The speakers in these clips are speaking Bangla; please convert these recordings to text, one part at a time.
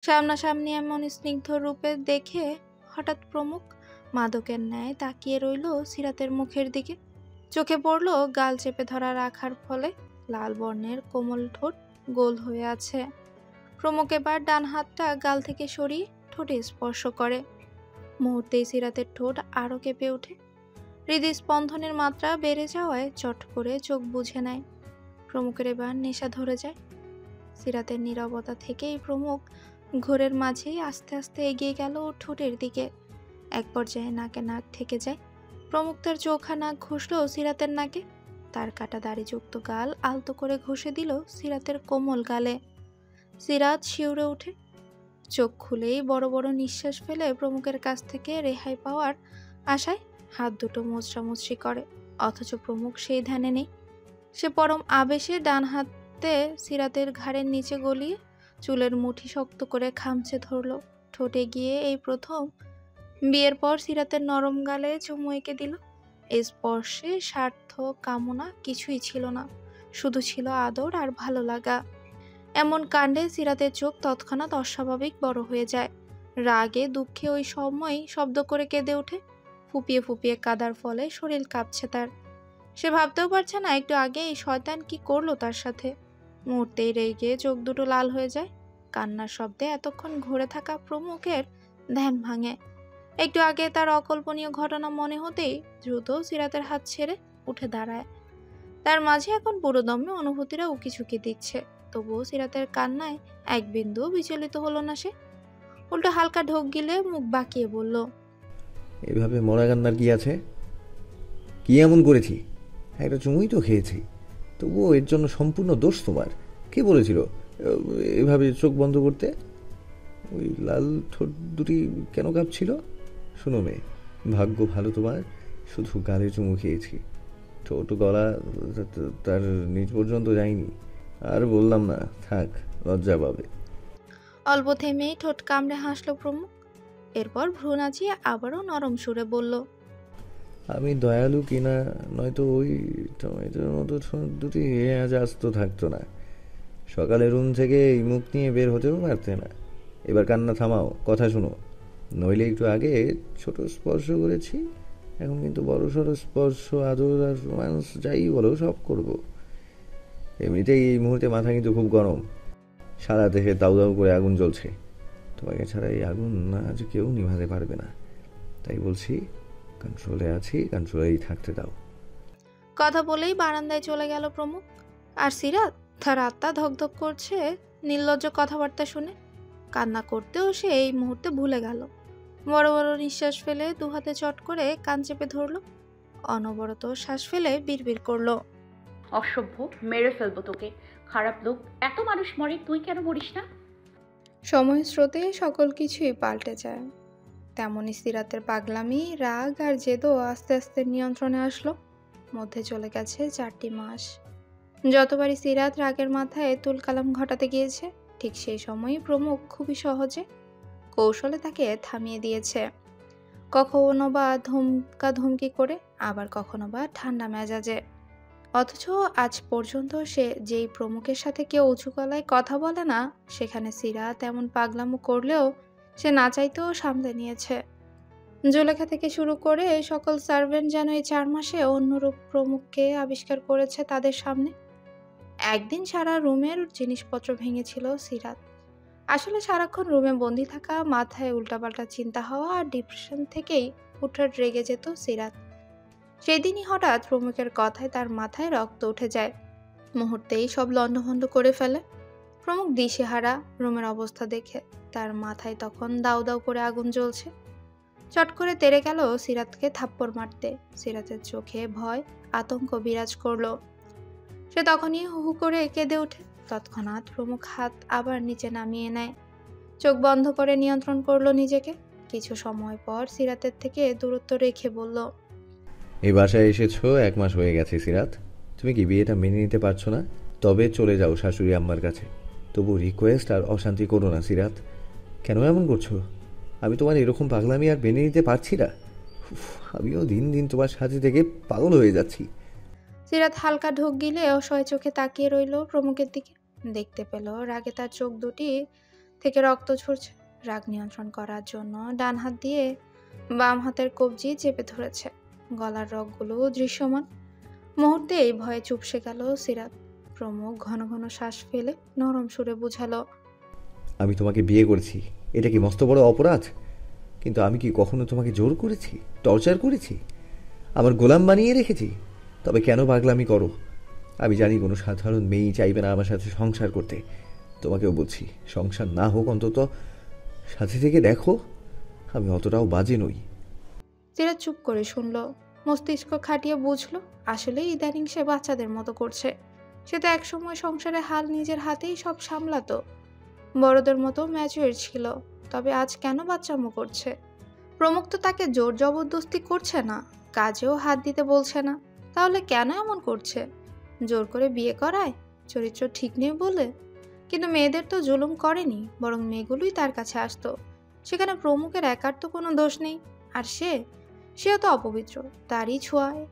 সামনাসামনি এমন স্নিগ্ধ রূপে দেখে হঠাৎ প্রমুখ মাদকের ন্যায় তাকিয়ে রইল সিরাতের মুখের দিকে। চোখে পড়ল গাল চেপে ধরা রাখার ফলে লাল বর্ণের কোমল ঠোঁট গোল হয়ে আছে। প্রমুখ এবার ডান হাতটা গাল থেকে সরিয়ে ঠোঁটে স্পর্শ করে। মুহূর্তেই সিরাতের ঠোঁট আরো কেঁপে ওঠে। হৃদস্পন্দনের মাত্রা বেড়ে যাওয়ায় চট করে চোখ বুজে নেয়। প্রমুখের এবার নেশা ধরে যায়। সিরাতের নীরবতা থেকেই প্রমুখ ঘোরের মাঝেই আস্তে আস্তে এগিয়ে গেল ওর ঠোঁটের দিকে। এক পর্যায়ে নাকে নাক ঠেকে যায়। প্রমুখ তার চোখা নাক ঘষল সিরাতের নাকে। তার কাটা দাড়িযুক্ত গাল আলতো করে ঘষে দিল সিরাতের কোমল গালে। সিরাত শিউরে ওঠে। চোখ খুলেই বড় বড় নিঃশ্বাস ফেলে প্রমুখের কাছ থেকে রেহাই পাওয়ার আশায় হাত দুটো মোচড়ামুচড়ি করে। অথচ প্রমুখ সেই ধ্যানে নেই। সে পরম আবেশে ডান হাতে সিরাতের ঘাড়ের নিচে গলিয়ে চুলের মুঠি শক্ত করে খামচে ধরল। ঠোঁটে গিয়ে এই প্রথম বিয়ের পর সিরাতের নরম গালে চুমু এঁকে দিল। এই স্পর্শে স্বার্থ কামনা কিছুই ছিল না, শুধু ছিল আদর আর ভালো লাগা। এমন কাণ্ডে সিরাতের চোখ তৎক্ষণাৎ অস্বাভাবিক বড় হয়ে যায়। রাগে দুঃখে ওই সময় শব্দ করে কেঁদে ওঠে। ফুপিয়ে ফুপিয়ে কাদার ফলে শরীর কাঁপছে তার। সে ভাবতেও পারছে না একটু আগে এই শয়তান কি করলো তার সাথে। মুহূর্তেই রেগে চোখ দুটো লাল হয়ে যায়। কান্নার শব্দে এতক্ষণ ঘুরে থাকা প্রমুখের ধ্যান ভাঙে। একটু আগে তার অকল্পনীয় ঘটনা মনে হতেই দ্রুত সিরাতের হাত ছেড়ে উঠে দাঁড়ায়। তার মাঝে এখন পুরোদমে অনুভূতিরা উকিঝুঁকি দিচ্ছে। তবুও সিরাতের কান্নায় এক বিন্দু বিচলিত হলো না সে। উল্টো হালকা ঢোক গিলে মুখ বাঁকিয়ে বলল, এভাবে মরা কান্নার কি আছে? কি এমন করেছি? একটা চুমুই তো খেয়েছি, তবুও এর জন্য সম্পূর্ণ দোষ তোমার। কে বলেছিল এভাবে চোখ বন্ধ করতে? ওই লাল ঠোঁট দুটি কেন কাঁপছিল? শোনো মেয়ে, ভাগ্য ভালো তোমার, শুধু গালে চুমু খেয়েছি, ঠোঁট গলা তার নিচ পর্যন্ত যায়নি। আর বললাম না, থাক, লজ্জা পাবে। অল্প থেমেই ঠোঁট কামড়ে হাসলো প্রমুখ। এরপর ভ্রু নাচিয়ে আবারও নরম সুরে বলল, আমি দয়ালু কিনা, নয়তো ওই টমেটোর মতো ঠোঁট দুটি আজ আস্ত থাকতো না। সকালে রুম থেকে এই মুখ নিয়ে বের হতেও পারতে না। এবার কান্না থামাও, কথা শুনো। নইলে একটু আগে ছোট স্পর্শ করেছি, এখন কিন্তু বড় সড়ো স্পর্শ, আদর আর রোমান্স যাই বলো সব করব। এমনিতেই এই মুহূর্তে মাথা কিন্তু খুব গরম, সারা দেহে দাউ দাউ করে আগুন জ্বলছে। তোমাকে ছাড়া এই আগুন আজ কেউ নিভাতে পারবে না। তাই বলছি, কন্ট্রোলে আছি, কন্ট্রোলেই থাকতে দাও। কথা বলেই বারান্দায় চলে গেল প্রমুখ। আর সিরাত তার আত্মা ধকধক করছে নির্লজ্জ কথাবার্তা শুনে। কান্না করতেও সে এই মুহূর্তে ভুলে গেল। বড় বড় নিঃশ্বাস ফেলে দুহাতে চট করে কান চেপে ধরল। অনবরত শ্বাস ফেলে বিড়বিড় করলো, অসভ্য, মেরে ফেলবো তোকে, খারাপ লোক। এত মানুষ মরে, তুই কেন মরিস না? সময় স্রোতে সকল কিছুই পাল্টে যায়। তেমনই সিরাতের পাগলামি, রাগ আর জেদও আস্তে আস্তে নিয়ন্ত্রণে আসলো। মধ্যে চলে গেছে 4টি মাস। যতবারই সিরাত রাগের মাথায় তুলকালাম ঘটাতে গিয়েছে, ঠিক সেই সময়ই প্রমুখ খুবই সহজে কৌশলে তাকে থামিয়ে দিয়েছে। কখনো বা ধমকা ধমকি করে, আবার কখনো বা ঠান্ডা মেজাজে। অথচ আজ পর্যন্ত সে যেই প্রমুখের সাথে কেউ উঁচু গলায় কথা বলে না, সেখানে সিরাত এমন পাগলামো করলেও সে না চাইতেও সামলে নিয়েছে। জুলেখা থেকে শুরু করে সকল সার্ভেন্ট যেন এই 4 মাসে অন্যরূপ প্রমুখকে আবিষ্কার করেছে তাদের সামনে। একদিন সারা রুমের জিনিসপত্র ভেঙেছিল সিরাত। আসলে সারাক্ষণ রুমে বন্দি থাকা, মাথায় উল্টাপাল্টা চিন্তা হওয়া আর ডিপ্রেশন থেকেই হুটহাট রেগে যেত সিরাত। সেদিনই হঠাৎ প্রমুখের কথায় তার মাথায় রক্ত উঠে যায়। মুহূর্তেই সব লণ্ডভণ্ড করে ফেলে। প্রমুখ দিশেহারা রুমের অবস্থা দেখে। তার মাথায় তখন দাউ দাউ করে আগুন জ্বলছে। চট করে তেড়ে গেল সিরাতকে থাপ্পড় মারতে। সিরাতের চোখে ভয়, আতঙ্ক বিরাজ করলো। সে তখনই হু হু করে কেঁদে ওঠে। তৎক্ষণাৎ প্রমুখ হাত আবার নিচে নামিয়ে নেয়। চোখ বন্ধ করে নিয়ন্ত্রণ করলো নিজেকে। কিছু সময় পর সিরাতের থেকে দূরত্ব রেখে বলল, এই বাসায় এসেছো 1 মাস হয়ে গেছে সিরাত। তুমি কি বিয়েটা মেনে নিতে পারছো না? তবে চলে যাও শাশুড়ি আম্মার কাছে। তবু রিকোয়েস্ট আর অশান্তি করো না সিরাত। কেন এমন করছো? আমি তোমার এরকম পাগলামি আর মেনে নিতে পারছি না। উফ, আমিও দিন দিন তোমার সাথে থেকে পাগল হয়ে যাচ্ছি। সিরাত হালকা ঢোক গিলে অসহায় চোখে তাকিয়ে রইল প্রমুখের দিকে। দেখতে পেল রাগে তার চোখ দুটি থেকে রক্ত ঝরছে। রাগ নিয়ন্ত্রণ করার জন্য ডান হাত দিয়ে বাম হাতের কবজি চেপে ধরেছে। গলার রগগুলো দৃশ্যমান। মুহূর্তেই ভয়ে চুপসে গেল সিরাত। প্রমুখ ঘন ঘন শ্বাস ফেলে নরম সুরে বুঝালো, আমি তোমাকে বিয়ে করেছি, এটা কি মস্ত বড় অপরাধ? কিন্তু আমি কি কখনো তোমাকে জোর করেছি, টর্চার করেছি, আমার গোলাম বানিয়ে রেখেছি? তবে কেন পাগলামি করো? আমি জানি কোনো সাধারণ মেয়েই চাইবে না আমার সাথে সংসার করতে। তোমাকেও বলছি, সংসার না হোক অন্তত সাথে থেকে দেখো আমি অতটাও বাজে নই। সিরাত চুপ করে শুনল। মস্তিষ্ক খাটিয়ে বুঝলো আসলে ইদানিং সে বাচ্চাদের মতো করছে। সে তো একসময় সংসারে হাল নিজের হাতেই সব সামলাতো, বড়দের মতো ম্যাচিউর ছিল। তবে আজ কেন বাচ্চামো করছে? প্রমুখ তো তাকে জোর জবরদস্তি করছে না, কাজেও হাত দিতে বলছে না। তাহলে কেন এমন করছে? জোর করে বিয়ে করায়? চরিত্র ঠিক নেই বলে? কিন্তু মেয়েদের তো জুলুম করেনি, বরং মেয়েগুলোই তার কাছে আসতো। সেখানে প্রমুখের একার তো কোনো দোষ নেই। আর সেও তো অপবিত্র, তারই ছোঁয়ায়।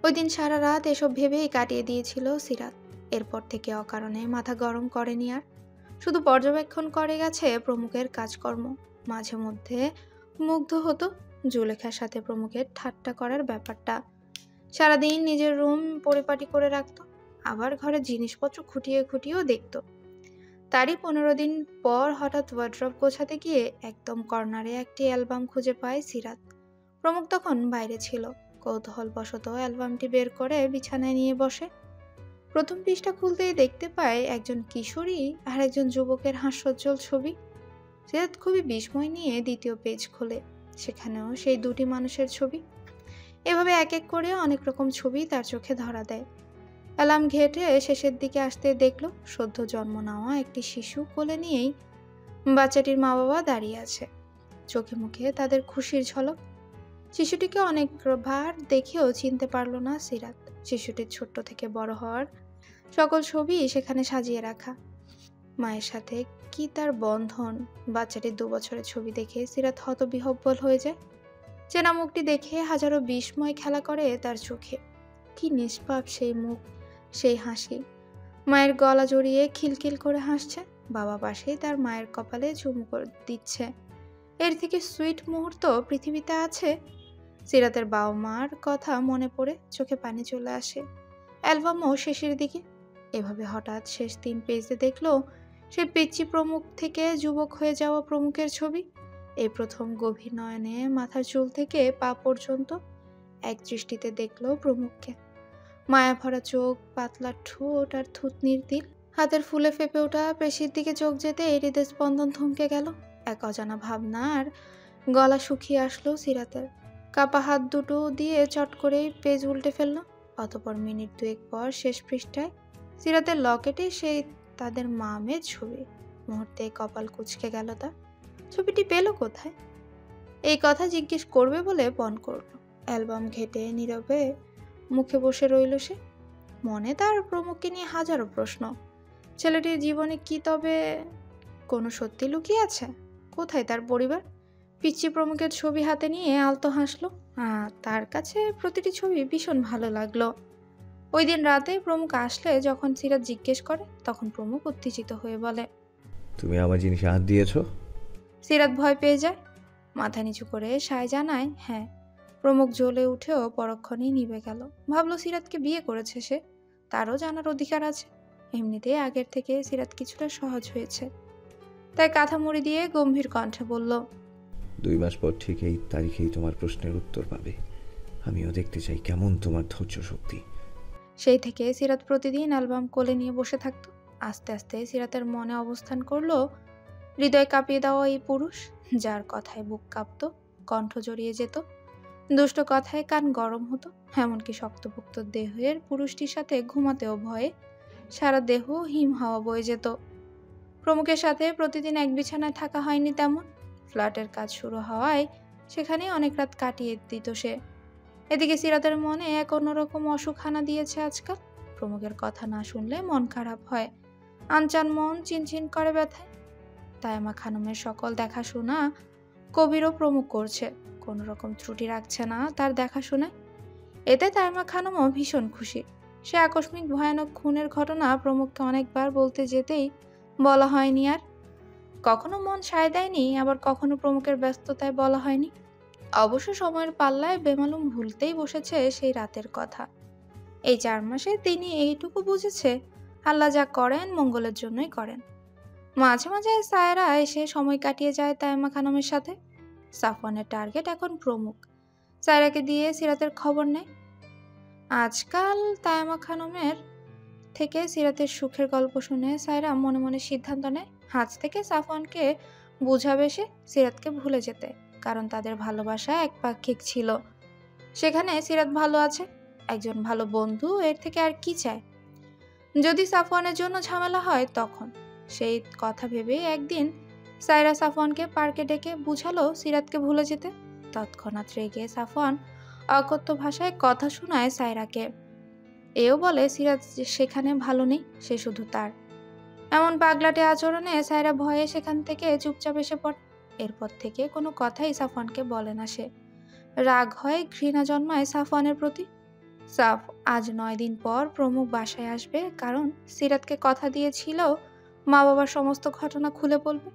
ওই দিন সারা রাত এসব ভেবেই কাটিয়ে দিয়েছিল সিরাত। এরপর থেকে অকারণে মাথা গরম করেনি আর। শুধু পর্যবেক্ষণ করে গেছে প্রমুখের কাজকর্ম। মাঝে মধ্যে মুগ্ধ হতো জুলেখার সাথে প্রমুখের ঠাট্টা করার ব্যাপারটা। সারাদিন নিজের রুম পরিপাটি করে রাখতো, আবার ঘরের জিনিসপত্র খুঁটিয়ে খুঁটিয়েও দেখতো। তারই 15 দিন পর হঠাৎ ওয়ার্ড্রব গোছাতে গিয়ে একদম কর্নারে একটি অ্যালবাম খুঁজে পায় সিরাত। প্রমুখ তখন বাইরে ছিল। কৌতূহলবশত অ্যালবামটি বের করে বিছানায় নিয়ে বসে। প্রথম পৃষ্ঠা খুলতেই দেখতে পায় একজন কিশোরী আর একজন যুবকের হাস্যোজ্জ্বল ছবি। সিরাত খুবই বিস্ময় নিয়ে দ্বিতীয় পেজ খোলে। সেখানেও সেই দুটি মানুষের ছবি। এভাবে এক এক করে অনেক রকম ছবি তার চোখে ধরা দেয়। অ্যালার্ম ঘেঁটে শেষের দিকে আসতে দেখলো সদ্য জন্ম নেওয়া একটি শিশু কোলে নিয়েই বাচ্চাটির মা বাবা দাঁড়িয়ে আছে। চোখে মুখে তাদের খুশির ঝলক। শিশুটিকে অনেকবার দেখেও চিনতে পারলো না সিরাত। শিশুটির ছোট্ট থেকে বড় হওয়ার সকল ছবি সেখানে সাজিয়ে রাখা। মায়ের সাথে কি তার বন্ধন! বাচ্চাটির 2 বছরের ছবি দেখে সিরাত হতবিহ্বল হয়ে যায়। চেনা মুখটি দেখে হাজারো বিস্ময় খেলা করে তার চোখে। কি নিষ্পাপ সেই মুখ, সেই হাসি। মায়ের গলা জড়িয়ে খিলখিল করে হাসছে। বাবা পাশেই তার মায়ের কপালে চুমু দিচ্ছে। এর থেকে সুইট মুহূর্ত পৃথিবীতে আছে? সিরাতের বাবা মার কথা মনে পড়ে চোখে পানি চলে আসে। অ্যালবামও শেষের দিকে। এভাবে হঠাৎ শেষ 3 পেজে দেখলো সে পিচ্চি প্রমুখ থেকে যুবক হয়ে যাওয়া প্রমুখের ছবি। এই প্রথম গভীর নয়নে মাথার চুল থেকে পা পর্যন্ত এক দৃষ্টিতে দেখলো প্রমুখকে। মায়া ভরা চোখ, পাতলা ঠোঁট আর থুতনির তিল। হাতের ফুলে ফেপে ওঠা পেশির দিকে চোখ যেতে হৃদয় স্পন্দন থমকে গেল। এক অজানা ভাবনা আর গলা শুকিয়ে আসলো সিরাতের। কাপা হাত দুটো দিয়ে চট করে পেজ উল্টে ফেললো। অতঃপর মিনিট 2 পর শেষ পৃষ্ঠায় সিরাতের লকেটে সেই তাদের মা মেয়ের ছবি। মুহূর্তে কপাল কুঁচকে গেল তার। ছবিটি পেল কোথায়? এই কথা জিজ্ঞেস করবে বলে পণ করল। অ্যালবাম ঘেটে নীরবে মুখে বসে রইল সে। মনে তার প্রমুখকে নিয়ে হাজারো প্রশ্ন। ছেলেটির জীবনে কি তবে কোনো সত্যি লুকিয়ে আছে? কোথায় তার পরিবার? পিচ্চি প্রমুখের ছবি হাতে নিয়ে আলতো হাসলো। তার কাছে প্রতিটি ছবি ভীষণ ভালো লাগলো। ওই দিন রাতে প্রমুখ আসলে যখন সিরাত জিজ্ঞেস করে, তখন প্রমুখ উত্তেজিত হয়ে বলে, তুমি আমার জিনিসে হাত দিয়েছো? সিরাত ভয় পেয়ে যায়। মাথা নিচু করে সায় জানায় হ্যাঁ। প্রমুখ জ্বলে উঠেও পরক্ষণেই নিভে গেল। ভাবলো সিরাতকে বিয়ে করেছে সে, তারও জানার অধিকার আছে। এমনিতেই আগের থেকে সিরাত কিছুটা সহজ হয়েছে। তাই কাঁথা মুড়ি দিয়ে গম্ভীর কণ্ঠে বলল, 2 মাস পর ঠিক এই তারিখেই তোমার প্রশ্নের উত্তর পাবে। আমিও দেখতে চাই কেমন তোমার ধৈর্য শক্তি। সেই থেকে সিরাত প্রতিদিন অ্যালবাম কোলে নিয়ে বসে থাকতো। আস্তে আস্তে সিরাতের মনে অবস্থান করলো হৃদয় কাঁপিয়ে দেওয়া এই পুরুষ, যার কথায় বুক কাঁপত, কণ্ঠ জড়িয়ে যেত, দুষ্ট কথায় কান গরম হতো। এমনকি শক্তপোক্ত দেহের পুরুষটির সাথে ঘুমাতেও ভয়ে সারা দেহ হিম হাওয়া বয়ে যেত। প্রমুখের সাথে প্রতিদিন এক বিছানায় থাকা হয়নি তেমন। ফ্ল্যাটের কাজ শুরু হওয়ায় সেখানে অনেক রাত কাটিয়ে দিত সে। এদিকে সিরাতের মনে এক অন্যরকম অসুখ হানা দিয়েছে আজকাল। প্রমুখের কথা না শুনলে মন খারাপ হয়, আনচান মন চিনচিন করে ব্যথায়। তায়ামা খানমের সকল দেখাশোনা কবিরও প্রমুখ করছে, কোনো রকম ত্রুটি রাখছে না তার দেখাশোনায়। এতে তায়ামা খানমও ভীষণ খুশি। সে আকস্মিক ভয়ানক খুনের ঘটনা প্রমুখকে অনেকবার বলতে যেতেই বলা হয়নি আর। কখনো মন সায় দেয়নি, আবার কখনো প্রমুখের ব্যস্ততায় বলা হয়নি। অবশ্য সময়ের পাল্লায় বেমালুম ভুলতেই বসেছে সেই রাতের কথা। এই 4 মাসে তিনি এইটুকু বুঝেছে, আল্লাহ যা করেন মঙ্গলের জন্যই করেন। মাঝে মাঝে সায়রা এসে সময় কাটিয়ে যায় তাইমা খানমের সাথে। সাফওয়ানের টার্গেট এখন প্রমুখ। সায়রাকে দিয়ে সিরাতের খবর নেয়। আজকাল তাইমা খানমের থেকে সিরাতের সুখের গল্প শুনে সায়রা মনে মনে সিদ্ধান্ত নেয় আজ থেকে সাফওয়ানকে বুঝাবে সে সিরাতকে ভুলে যেতে, কারণ তাদের ভালোবাসা একপাক্ষিক ছিল। সেখানে সিরাত ভালো আছে, একজন ভালো বন্ধু, এর থেকে আর কি চায়। যদি সাফওয়ানের জন্য ঝামেলা হয় তখন। সেই কথা ভেবে একদিন সায়রা সাফওয়ানকে পার্কে ডেকে বুঝালো সিরাতকে ভুলে যেতে। তৎক্ষণাৎ রেগে সাফওয়ান অকথ্য ভাষায় কথা শোনায় সায়রাকে। এও বলে সিরাত সেখানে ভালো নেই, সে শুধু তার। এমন পাগলাটে আচরণে সায়রা ভয়ে সেখান থেকে চুপচাপ এসে পড়ে। এরপর থেকে কোনো কথাই সাফওয়ানকে বলে না সে। রাগ হয়, ঘৃণা জন্মায় সাফওয়ানের প্রতি। সাফ আজ 9 দিন পর প্রমুখ বাসায় আসবে, কারণ সিরাতকে কথা দিয়েছিল মা বাবার সমস্ত ঘটনা খুলে বলবে।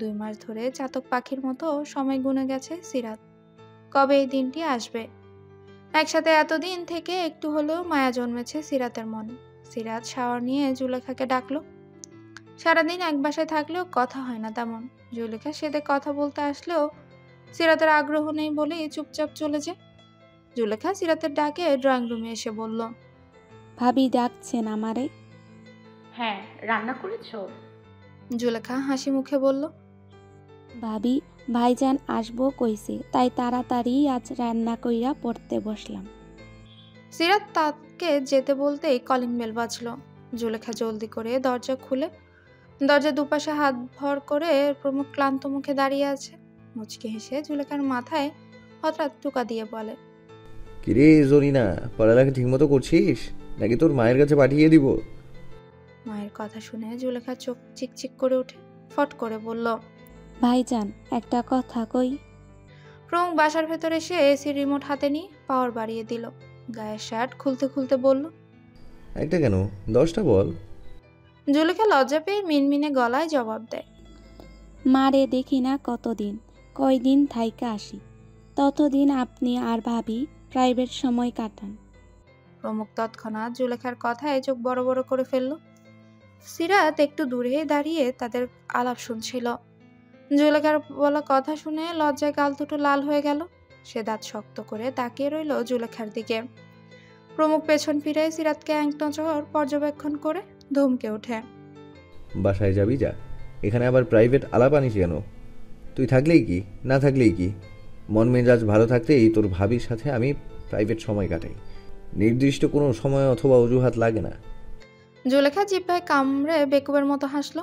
2 মাস ধরে চাতক পাখির মতো সময় গুনে গেছে সিরাত, কবে এই দিনটি আসবে। একসাথে এতদিন থেকে একটু হলেও মায়া জন্মেছে সিরাতের মনে। সিরাত শাওয়ার নিয়ে জুলেখাকে ডাকলো। সারাদিন এক বাসায় থাকলেও কথা হয় না তেমন। জুলেখা সেদে কথা বলতে আসলেও সিরাতের আগ্রহ নেই বলেই চুপচাপ চলে যায়। জুলেখা সিরাতের ডাকে ড্রয়িং রুমে এসে বলল, ভাবি ডাকছেন আমারে? হ্যাঁ, রান্না করেছো? জুলেখা হাসি মুখে বলল, ভাবি, ভাইজান আসবো কইছে, তাই তাড়াতাড়ি আজ রান্না কইরা পড়তে বসলাম। সিরাত তাকে যেতে বলতেই কলিং বেল বাজলো। জুলেখা জলদি করে দরজা খুলে দরজার দুপাশে হাত ভর করে প্রমুখ ক্লান্ত মুখে দাঁড়িয়ে আছে। মুচকি হেসে জুলেখার মাথায় হঠাৎ টুকা দিয়ে বলে, কিরে জরিনা, পড়ালেখা ঠিকমতো করছিস নাকি তোর মায়ের কাছে পাঠিয়ে দিব? মায়ের কথা শুনে জুলেখার চোখ চিকচিক করে ওঠে। ফট করে বলল, ভাইজান একটা কথা কই। প্রমুখ বাসার ভেতর এসে এসির রিমোট হাতে নিয়ে পাওয়ার বাড়িয়ে দিল। গায়ের শার্ট খুলতে খুলতে বলল, একটা কেন, 10টা বল। জুলেখা লজ্জা পেয়ে মিনমিনে গলায় জবাব দেয়, মারে দেখি না কতদিন, কয়দিন থাইকা আসি, ততদিন আপনি আর ভাবি প্রাইভেট সময় কাটান। প্রমুখ তৎক্ষণাৎ জুলেখার কথায় চোখ বড় বড় করে ফেলল। সিরাত একটু দূরে দাঁড়িয়ে তাদের আলাপ শুনছিল। জুলেখার বলা কথা শুনে লজ্জায় গাল দুটো লাল হয়ে গেল। সে দাঁত শক্ত করে তাকিয়ে রইল জুলেখার দিকে। প্রমুখ পেছন ফিরে সিরাতকে এক নজর পর্যবেক্ষণ করে ধমকে ওঠে, বাসায় যাবি যা, এখানে আবার প্রাইভেট আলাপ আনিস কেন? তুই থাকলেই কি, না থাকলেই কি, মন মেজাজ ভালো থাকতেই তোর ভাবির সাথে আমি প্রাইভেট সময় কাটাই। নির্দিষ্ট কোনো সময় অথবা অজুহাত লাগে না। জুলেখা জিহ্বায় কামড়ে বেকুবের মতো হাসলো।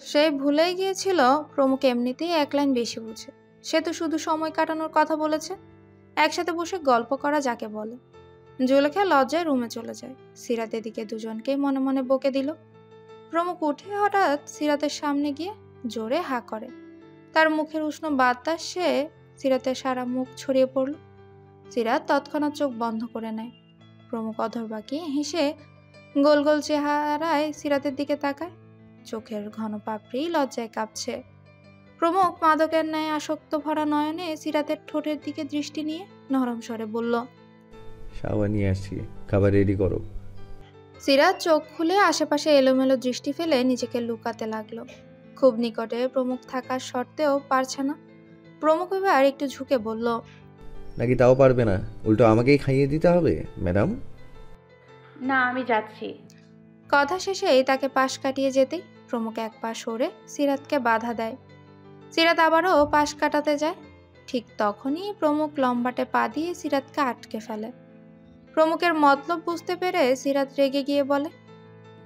সে ভুলেই গিয়েছিল প্রমুখ এমনিতেই 1 লাইন বেশি বুঝে। সে তো শুধু সময় কাটানোর কথা বলেছে, একসাথে বসে গল্প করা যাকে বলে। জুলেখা লজ্জায় রুমে চলে যায়। সিরাত এদিকে দুজনকে মনে মনে বকে দিল। প্রমুখ উঠে হঠাৎ সিরাতের সামনে গিয়ে জোরে হা করে। তার মুখের উষ্ণ বাতাসে সিরাতের সারা মুখ ছড়িয়ে পড়ল। সিরাত তৎক্ষণাৎ চোখ বন্ধ করে নেয়। প্রমুখ অধর বাঁকিয়ে হেসে গোল গোল চেহারায় সিরাতের দিকে তাকায়। চোখের ঘন পাপড়ি লজ্জায় কাঁপছে। প্রমুখ মাদকের ন্যায় আসক্ত ভরা নয়নে সিরাতের ঠোঁটের দিকে দৃষ্টি নিয়ে নরম স্বরে বলল, শাওয়ার নিয়ে আসছি, খাবার রেডি করো। সিরাত চোখ খুলে আশেপাশে এলোমেলো দৃষ্টি ফেলে নিজেকে লুকাতে লাগলো। খুব নিকটে প্রমুখ থাকার সত্ত্বেও পারছে না। প্রমুখ এবার একটু ঝুঁকে বলল, নাকি তাও পারবে না, উল্টো আমাকেই খাইয়ে দিতে হবে ম্যাডাম? না, আমি যাচ্ছি। কথা শেষেই তাকে পাশ কাটিয়ে যেতেই প্রমুখ এক পা সরে সিরাতকে বাধা দেয়। সিরাত আবারও পাশ কাটাতে যায়। ঠিক তখনই প্রমুখ লম্বাটে পা দিয়ে সিরাতকে আটকে ফেলে। প্রমুখের মতলব বুঝতে পেরে সিরাত রেগে গিয়ে বলে,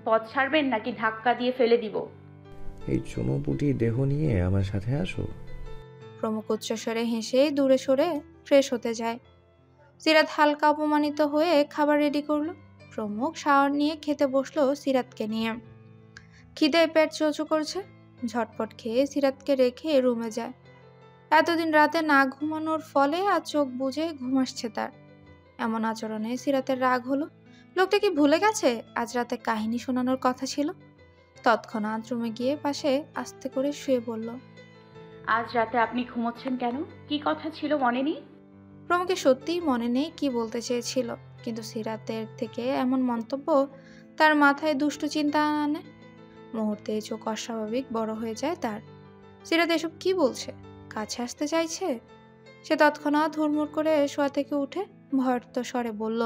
পথ ছাড়বেন নাকি ধাক্কা দিয়ে ফেলে দিব? এই চুনোপুটি দেহ নিয়ে আমার সাথে আসো। প্রমুখ উচ্চস্বরে হেসে দূরে সরে ফ্রেশ হতে যায়। সিরাত হালকা অপমানিত হয়ে খাবার রেডি করলো। প্রমুখ শাওয়ার নিয়ে খেতে বসলো সিরাতকে নিয়ে। খিদে পেট চোচো করছে। ঝটপট খেয়ে সিরাতকে রেখে রুমে যায়। এতদিন রাতে না ঘুমানোর ফলে আজ চোখ বুজে ঘুম আসছে তার। এমন আচরণে সিরাতের রাগ হলো। লোকটা কি ভুলে গেছে আজ রাতে কাহিনী শোনানোর কথা ছিল? তৎক্ষণাৎ রুমে গিয়ে পাশে আস্তে করে শুয়ে বলল। আজ রাতে আপনি ঘুমোচ্ছেন কেন? কি কথা ছিল মনে নেই? প্রমুখের সত্যিই মনে নেই কি বলতে চেয়েছিল, কিন্তু সিরাতের থেকে এমন মন্তব্য তার মাথায় দুষ্টু চিন্তা আনে। মুহূর্তে চোখ অস্বাভাবিক বড় হয়ে যায় তার। সিরাত এসব কি বলছে? কাছে আসতে চাইছে? সে তৎক্ষণাৎ হুড়মুড় করে শোয়া থেকে উঠে ভয়ার্ত স্বরে বলল,